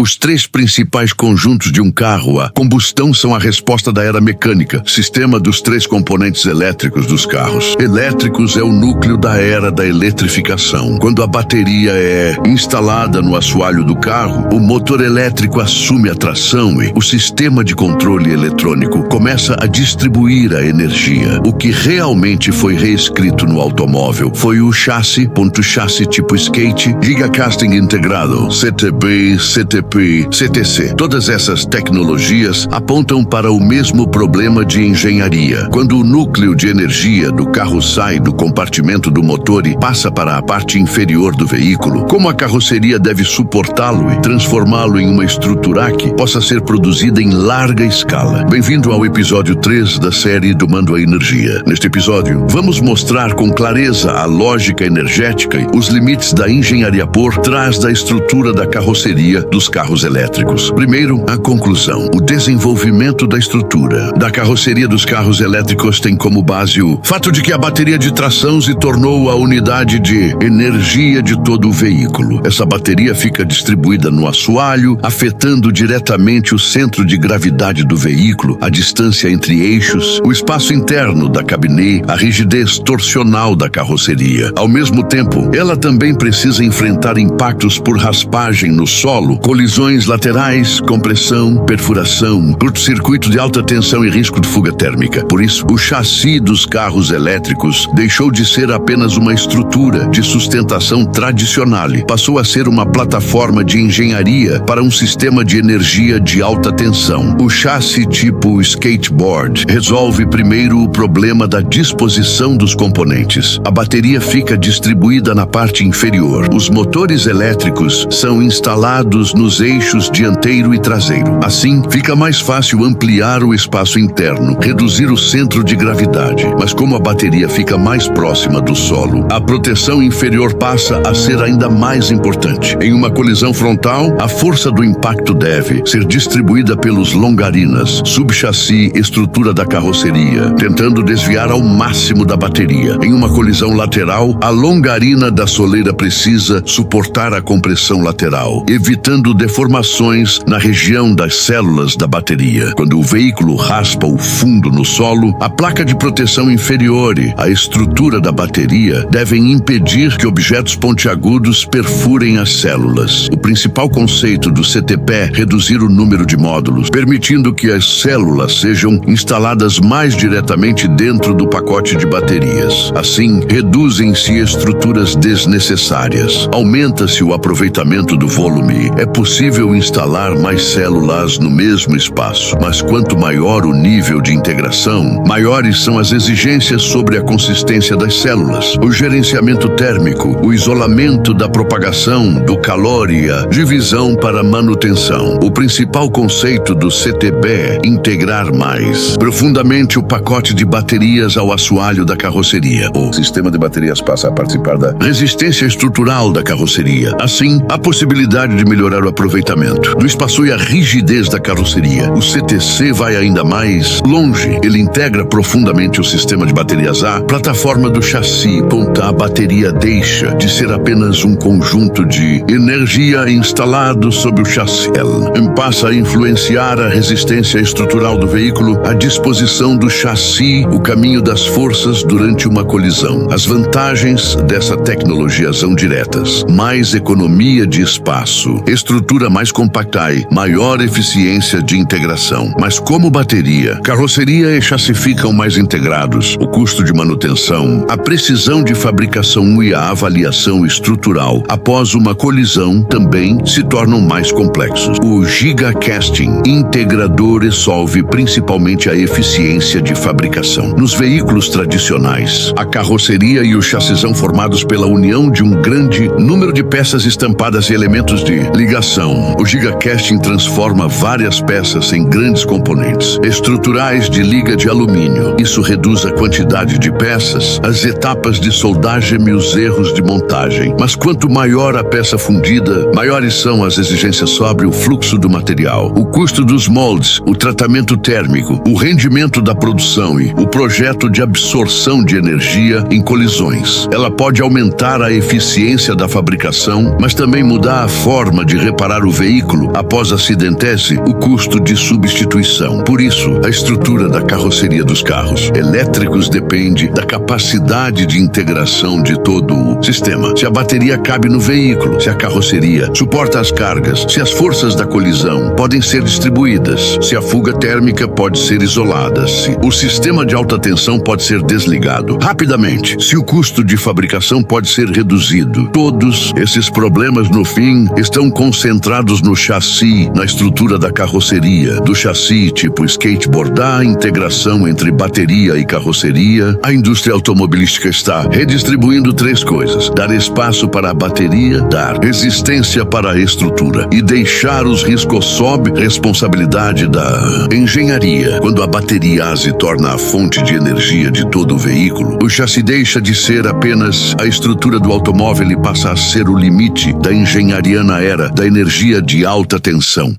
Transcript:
Os três principais conjuntos de um carro a combustão são a resposta da era mecânica, sistema dos três componentes elétricos dos carros. Elétricos é o núcleo da era da eletrificação. Quando a bateria é instalada no assoalho do carro, o motor elétrico assume a tração e o sistema de controle eletrônico começa a distribuir a energia. O que realmente foi reescrito no automóvel foi o chassi tipo skate, gigacasting integrado, CTB, CTP, CTC. Todas essas tecnologias apontam para o mesmo problema de engenharia. Quando o núcleo de energia do carro sai do compartimento do motor e passa para a parte inferior do veículo, como a carroceria deve suportá-lo e transformá-lo em uma estrutura que possa ser produzida em larga escala. Bem-vindo ao episódio 3 da série Domando a Energia. Neste episódio, vamos mostrar com clareza a lógica energética e os limites da engenharia por trás da estrutura da carroceria dos carros elétricos. Primeiro, a conclusão. O desenvolvimento da estrutura da carroceria dos carros elétricos tem como base o fato de que a bateria de tração se tornou a unidade de energia de todo o veículo. Essa bateria fica distribuída no assoalho, afetando diretamente o centro de gravidade do veículo, a distância entre eixos, o espaço interno da cabine, a rigidez torsional da carroceria. Ao mesmo tempo, ela também precisa enfrentar impactos por raspagem no solo, colisões laterais, compressão, perfuração, curto-circuito de alta tensão e risco de fuga térmica. Por isso, o chassi dos carros elétricos deixou de ser apenas uma estrutura de sustentação tradicional e passou a ser uma plataforma de engenharia para um sistema de energia de alta tensão. O chassi tipo skateboard resolve primeiro o problema da disposição dos componentes. A bateria fica distribuída na parte inferior. Os motores elétricos são instalados nos eixos dianteiro e traseiro. Assim, fica mais fácil ampliar o espaço interno, reduzir o centro de gravidade. Mas como a bateria fica mais próxima do solo, a proteção inferior passa a ser ainda mais importante. Em uma colisão frontal, a força do impacto deve ser distribuída pelos longarinas, subchassi, estrutura da carroceria, tentando desviar ao máximo da bateria. Em uma colisão lateral, a longarina da soleira precisa suportar a compressão lateral, evitando deformações na região das células da bateria. Quando o veículo raspa o fundo no solo, a placa de proteção inferior e a estrutura da bateria devem impedir que objetos pontiagudos perfurem as células. O principal conceito do CTP é reduzir o número de módulos, permitindo que as células sejam instaladas mais diretamente dentro do pacote de baterias. Assim, reduzem-se estruturas desnecessárias. Aumenta-se o aproveitamento do volume. É possível instalar mais células no mesmo espaço, mas quanto maior o nível de integração, maiores são as exigências sobre a consistência das células, o gerenciamento térmico, o isolamento da propagação do calor e a divisão para manutenção. O principal conceito do CTB é integrar mais profundamente o pacote de baterias ao assoalho da carroceria. O sistema de baterias passa a participar da resistência estrutural da carroceria. Assim, a possibilidade de melhorar o aproveitamento do espaço e a rigidez da carroceria. O CTC vai ainda mais longe. Ele integra profundamente o sistema de baterias A, plataforma do chassi. A bateria deixa de ser apenas um conjunto de energia instalado sobre o chassi. Ela passa a influenciar a resistência estrutural do veículo, a disposição do chassi, o caminho das forças durante uma colisão. As vantagens dessa tecnologia são diretas: mais economia de espaço, estrutura mais compacta e maior eficiência de integração. Mas como bateria, carroceria e chassi ficam mais integrados, o custo de manutenção, a precisão de fabricação e a avaliação estrutural após uma colisão também se tornam mais complexos. O gigacasting integrador resolve principalmente a eficiência de fabricação. Nos veículos tradicionais, a carroceria e o chassi são formados pela união de um grande número de peças estampadas e elementos de ligação. O gigacasting transforma várias peças em grandes componentes estruturais de liga de alumínio. Isso reduz a quantidade de peças, as etapas de soldagem e os erros de montagem. Mas quanto maior a peça fundida, maiores são as exigências sobre o fluxo do material, o custo dos moldes, o tratamento térmico, o rendimento da produção e o projeto de absorção de energia em colisões. Ela pode aumentar a eficiência da fabricação, mas também mudar a forma de reparar reparar o veículo após acidentese o custo de substituição. Por isso, a estrutura da carroceria dos carros elétricos depende da capacidade de integração de todo o sistema. Se a bateria cabe no veículo, se a carroceria suporta as cargas, se as forças da colisão podem ser distribuídas, se a fuga térmica pode ser isolada, se o sistema de alta tensão pode ser desligado rapidamente, se o custo de fabricação pode ser reduzido. Todos esses problemas, no fim, estão concentrados no chassi, na estrutura da carroceria. Do chassi tipo skateboard, da integração entre bateria e carroceria, a indústria automobilística está redistribuindo três coisas: dar espaço para a bateria, dar resistência para a estrutura e deixar os riscos sob responsabilidade da engenharia. Quando a bateria se torna a fonte de energia de todo o veículo, o chassi deixa de ser apenas a estrutura do automóvel e passa a ser o limite da engenharia na era da energia de alta tensão.